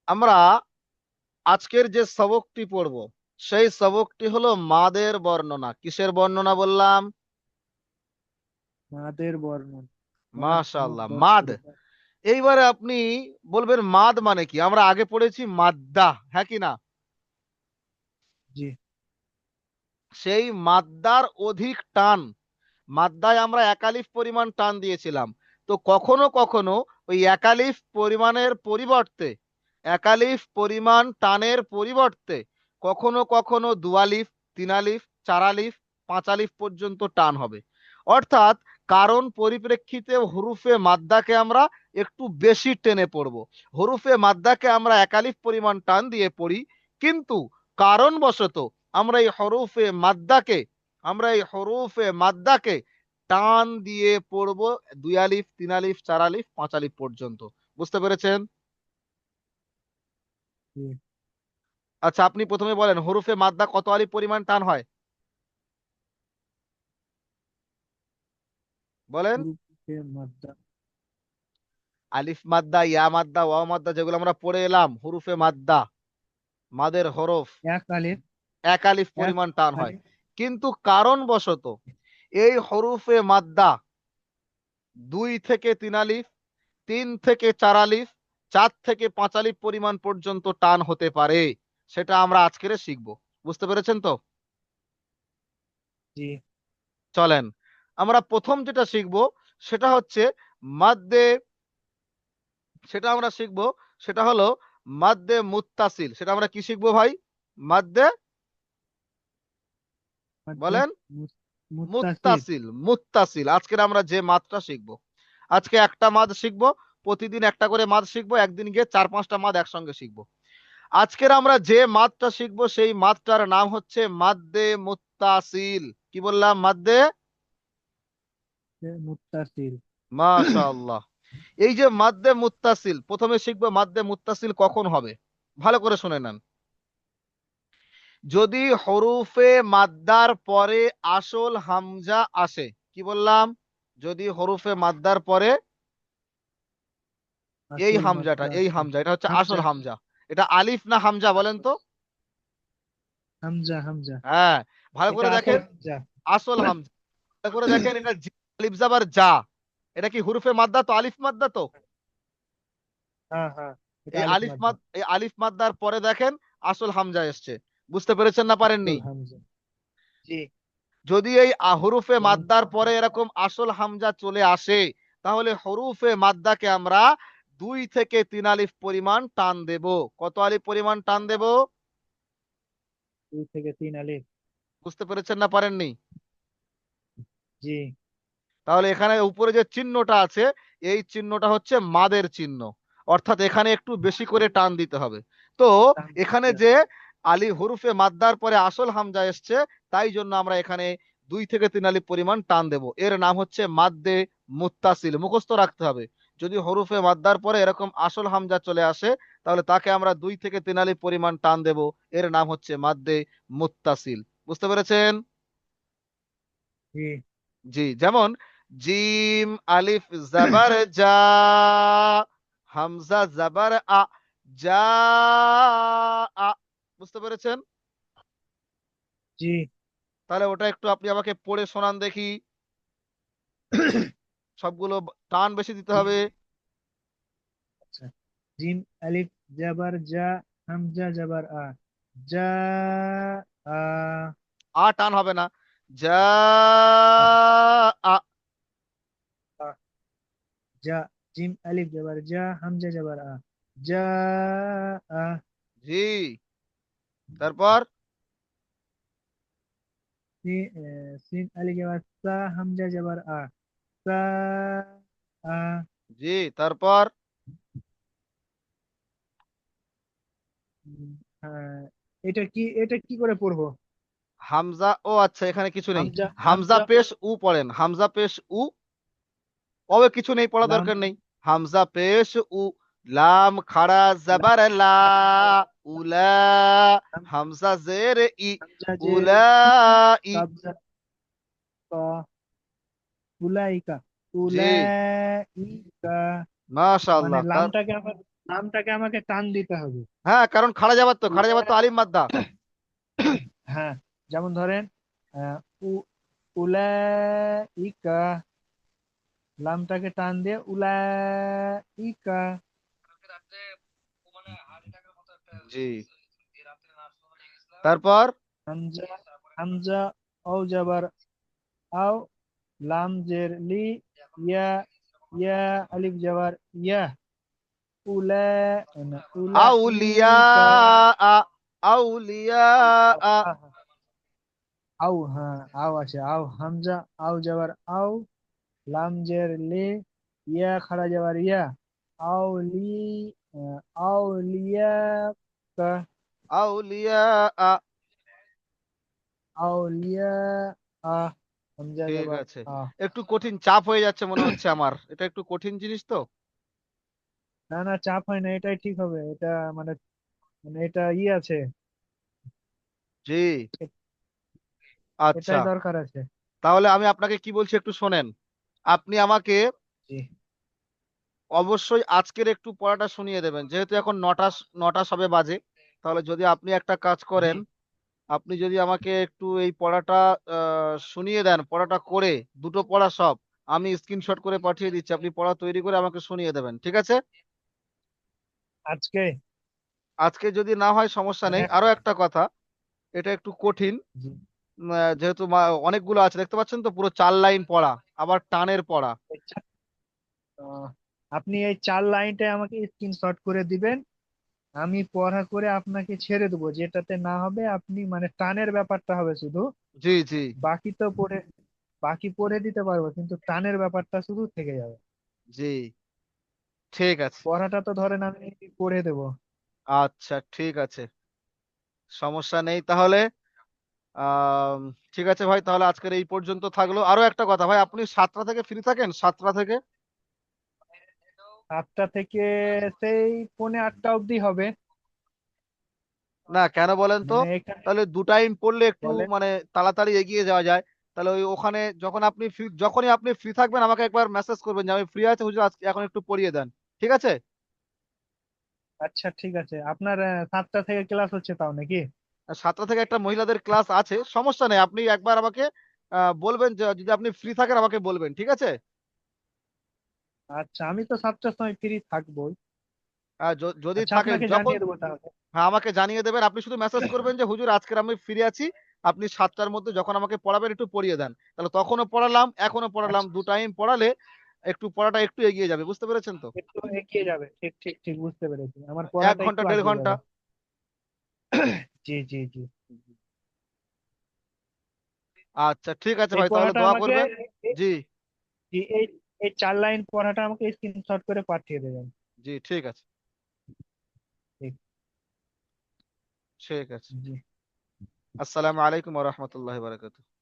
আমরা আজকের যে সবকটি পড়ব সেই সবকটি হলো মাদের বর্ণনা। কিসের বর্ণনা বললাম? মাদের বর্ণন। মাদ মুদ মাশাআল্লাহ, মাদ। দস্তরী। এইবারে আপনি বলবেন মাদ মানে কি? আমরা আগে পড়েছি মাদ্দা, হ্যাঁ কি না? জি। সেই মাদ্দার অধিক টান, মাদ্দায় আমরা একালিফ পরিমাণ টান দিয়েছিলাম। তো কখনো কখনো ওই একালিফ পরিমাণের পরিবর্তে, একালিফ পরিমাণ টানের পরিবর্তে কখনো কখনো দুয়ালিফ, তিনালিফ, চারালিফ, পাঁচালিফ পর্যন্ত টান হবে। অর্থাৎ কারণ পরিপ্রেক্ষিতে হরুফে মাদ্দাকে আমরা একটু বেশি টেনে পড়ব। হরুফে মাদ্দাকে আমরা একালিফ পরিমাণ টান দিয়ে পড়ি, কিন্তু কারণবশত আমরা এই হরুফে মাদ্দাকে আমরা এই হরুফে মাদ্দাকে টান দিয়ে পড়বো দুই আলিফ, তিন আলিফ, চার আলিফ, পাঁচ আলিফ পর্যন্ত। বুঝতে পেরেছেন? জি। আচ্ছা, আপনি প্রথমে বলেন হরুফে মাদ্দা কত আলিফ পরিমাণ টান হয়, বলেন। হুরুফে মাদ্দা। আলিফ মাদ্দা, ইয়া মাদ্দা, ওয়াও মাদ্দা, যেগুলো আমরা পড়ে এলাম, হরুফে মাদ্দা, মাদের হরফ, এক আলিফ। এক আলিফ এক পরিমাণ টান হয়। আলিফ। কিন্তু কারণবশত এই হরুফে মাদ্দা দুই থেকে তিন আলিফ, তিন থেকে চার আলিফ, চার থেকে পাঁচ আলিফ পরিমাণ পর্যন্ত টান হতে পারে। সেটা আমরা আজকের শিখবো। বুঝতে পেরেছেন তো? জি। চলেন, আমরা প্রথম যেটা শিখবো সেটা হচ্ছে মাদ্দে, সেটা আমরা শিখবো, সেটা হলো মাদ্দে মুত্তাসিল। সেটা আমরা কি শিখবো ভাই? মাদ্দে, মাদ্দে বলেন। মুত্তাসিল। মুত্তাসিল, মুত্তাসিল আজকের আমরা যে মাদটা শিখবো। আজকে একটা মাদ শিখবো, প্রতিদিন একটা করে মাদ শিখবো, একদিন গিয়ে চার পাঁচটা মাদ একসঙ্গে শিখবো। আজকের আমরা যে মাদটা শিখবো সেই মাদটার নাম হচ্ছে মাদ্দে মুত্তাসিল। কি বললাম? মাদ্দে, মুত্তাসিল। মাশাআল্লাহ। এই যে মাদ্দে মুত্তাসিল, প্রথমে শিখবো মাদ্দে মুত্তাসিল কখন হবে। ভালো করে শুনে নেন। যদি হরুফে মাদ্দার পরে আসল হামজা আসে। কি বললাম? যদি হরুফে মাদ্দার পরে এই আসল হামজাটা, মাদ্দা এই আছে। হামজা, এটা হচ্ছে আসল হামজা। হামজা। এটা আলিফ না হামজা বলেন তো? আসল হামজা। হামজা। হ্যাঁ, ভালো এটা করে আসল দেখেন। হামজা। আসল হামজা। ভালো করে দেখেন, এটা আলিফ জাবার যা। এটা কি হুরুফে মাদ্দা? তো আলিফ মাদ্দা তো। হ্যাঁ, হ্যাঁ, এটা এই আলিফ আলিফ মাদ্দা। মাদ, এই আলিফ মাদ্দার পরে দেখেন আসল হামজা এসছে। বুঝতে পেরেছেন না পারেননি? আসল হামজা। জি। যদি এই হরুফে যেমন মাদ্দার পরে এরকম আসল হামজা চলে আসে, তাহলে হরুফে মাদ্দাকে আমরা দুই থেকে তিন আলিফ পরিমাণ টান দেব। কত আলিফ পরিমাণ টান দেব? 2 থেকে 3 আলিফ। বুঝতে পেরেছেন না পারেননি? জি। তাহলে এখানে উপরে যে চিহ্নটা আছে, এই চিহ্নটা হচ্ছে মাদের চিহ্ন। অর্থাৎ এখানে একটু বেশি করে টান দিতে হবে। তো টান এখানে দিতে যে হবে। আলি হরুফে মাদ্দার পরে আসল হামজা এসছে, তাই জন্য আমরা এখানে দুই থেকে তিন আলিফ পরিমাণ টান দেব। এর নাম হচ্ছে মাদ্দে মুত্তাসিল। মুখস্থ রাখতে হবে। যদি হরুফে মাদ্দার পরে এরকম আসল হামজা চলে আসে, তাহলে তাকে আমরা দুই থেকে তিন আলিফ পরিমাণ টান দেব। এর নাম হচ্ছে মাদ্দে মুত্তাসিল। বুঝতে পেরেছেন? জি। জি, যেমন জিম আলিফ জাবার যা, হামজা জাবার আ, যা আ। বুঝতে পেরেছেন? জি। তাহলে ওটা একটু আপনি আমাকে পড়ে শোনান দেখি। সবগুলো টান বেশি দিতে জিম। হবে। আচ্ছা। জিম আলিফ জাবার যা। হামজা জাবার আ। যা। আ। আ টান হবে না। যা আ। আ। আ। যা। জিম আলিফ জাবার যা। হামজা জাবার আ। যা। আ। জি, তারপর সিন আলিফ জাবার সা। হামজা জাবার আ। সা। আ। জি, তারপর উম, হ্যাঁ, এটা কি করে পড়বো? হামজা, ও আচ্ছা, এখানে কিছু নেই। হামজা হামজা হামজা। পেশ উ পড়েন, হামজা পেশ উ। ওবে কিছু নেই, পড়া লাম। দরকার নেই। হামজা পেশ উ, লাম খাড়া লাম। জাবার লা, উলা, লাম। হামজা জের ই, হামজা জের উলা ই। ই। কাবজা। ক। উলাইকা। জি, উলাইকা। মানে মাশাআল্লাহ। তার লামটাকে আবার লামটাকে আমাকে টান দিতে হবে। হ্যাঁ, কারণ খাড়া যাবার তো উলা- আলিফ মাদ্দা। হ্যাঁ, যেমন ধরেন আহ, উ উলাইকা, লামটাকে টান দিয়ে উলাইকা। জি, তারপর হামজা, হামজা ও যাবার আও, লাম জের লি, ইয়া, ইয়া আলিফ যাবার ইয়া, উলা, না, আউলিয়া, উলাইকা। আউলিয়া। আও, আও, হ্যাঁ, আও আছে, আও হামজা, আও যাবার আও, লাম জের লে, ইয়া খাড়া যাবার ইয়া, আউলি, আউলিয়া কা, আউলিয়া। আউলিয়া আ, হামজা ঠিক যাবার আছে, আ। একটু কঠিন চাপ হয়ে যাচ্ছে মনে হচ্ছে আমার, এটা একটু কঠিন জিনিস তো। না না, চাপ হয় না, এটাই ঠিক হবে। এটা মানে, মানে এটা আছে, জি, আচ্ছা, এটাই দরকার আছে। তাহলে আমি আপনাকে কি বলছি একটু শোনেন। আপনি আমাকে জি অবশ্যই আজকের একটু পড়াটা শুনিয়ে দেবেন, যেহেতু এখন নটা সবে বাজে। তাহলে যদি আপনি একটা কাজ জি। করেন, আপনি যদি আমাকে একটু এই পড়াটা শুনিয়ে দেন, পড়াটা করে দুটো পড়া সব আমি স্ক্রিনশট করে পাঠিয়ে দিচ্ছি, আপনি পড়া তৈরি করে আমাকে শুনিয়ে দেবেন, ঠিক আছে? আজকে আজকে যদি না হয় সমস্যা মানে নেই। আরো একটা কথা, এটা একটু কঠিন। জি, যেহেতু অনেকগুলো আছে, দেখতে পাচ্ছেন তো, পুরো 4 লাইন পড়া, আবার টানের পড়া। এই আপনি এই 4 লাইনটা আমাকে স্ক্রিনশট করে দিবেন। আমি পড়া করে আপনাকে ছেড়ে দেবো, যেটাতে না হবে আপনি মানে টানের ব্যাপারটা হবে শুধু। জি, জি, বাকি তো পড়ে, বাকি পড়ে দিতে পারবো, কিন্তু টানের ব্যাপারটা শুধু থেকে যাবে। জি, ঠিক আছে। পড়াটা তো ধরেন আমি পড়ে দেবো। আচ্ছা, ঠিক আছে, সমস্যা নেই তাহলে। আম, ঠিক আছে ভাই, তাহলে আজকের এই পর্যন্ত থাকলো। আরো একটা কথা ভাই, আপনি 7টা থেকে ফ্রি থাকেন? 7টা থেকে? 7টা থেকে সেই পৌনে 8টা অবধি হবে। না, কেন বলেন তো? মানে এখানে তাহলে 2 টাইম পড়লে একটু বলেন। মানে তাড়াতাড়ি এগিয়ে যাওয়া যায়। তাহলে ওই ওখানে যখনই আপনি ফ্রি থাকবেন আমাকে একবার মেসেজ করবেন যে আমি ফ্রি আছি হুজুর, আজকে এখন একটু পড়িয়ে দেন, ঠিক আছে? আচ্ছা ঠিক আছে, আপনার 7টা থেকে ক্লাস হচ্ছে তাও নাকি? আর 7টা থেকে একটা মহিলাদের ক্লাস আছে, সমস্যা নেই, আপনি একবার আমাকে বলবেন যে যদি আপনি ফ্রি থাকেন আমাকে বলবেন, ঠিক আছে? আচ্ছা, আমি তো 7টার সময় ফ্রি থাকবোই। যদি আচ্ছা, থাকেন আপনাকে যখন, জানিয়ে দেবো তাহলে। হ্যাঁ আমাকে জানিয়ে দেবেন। আপনি শুধু মেসেজ করবেন যে হুজুর আজকের আমি ফ্রি আছি, আপনি 7টার মধ্যে যখন আমাকে পড়াবেন একটু পড়িয়ে দেন। তাহলে তখনও পড়ালাম, এখনো পড়ালাম, আচ্ছা, 2 টাইম পড়ালে একটু পড়াটা একটু এগিয়ে যাবে, বুঝতে পেরেছেন তো? একটু এগিয়ে যাবে, ঠিক ঠিক ঠিক, বুঝতে পেরেছি, আমার এক পড়াটা ঘন্টা একটু 1.5 এগিয়ে ঘন্টা। যাবে। জি জি জি। আচ্ছা, ঠিক আছে এই ভাই, তাহলে পড়াটা দোয়া আমাকে করবেন। এই জি, এই এই এই 4 লাইন পড়াটা আমাকে স্ক্রিনশট করে পাঠিয়ে দেবেন। জি, ঠিক আছে, ঠিক। ঠিক আছে। জি। আসসালামু আলাইকুম ওয়া রাহমাতুল্লাহি ওয়া বারাকাতুহু।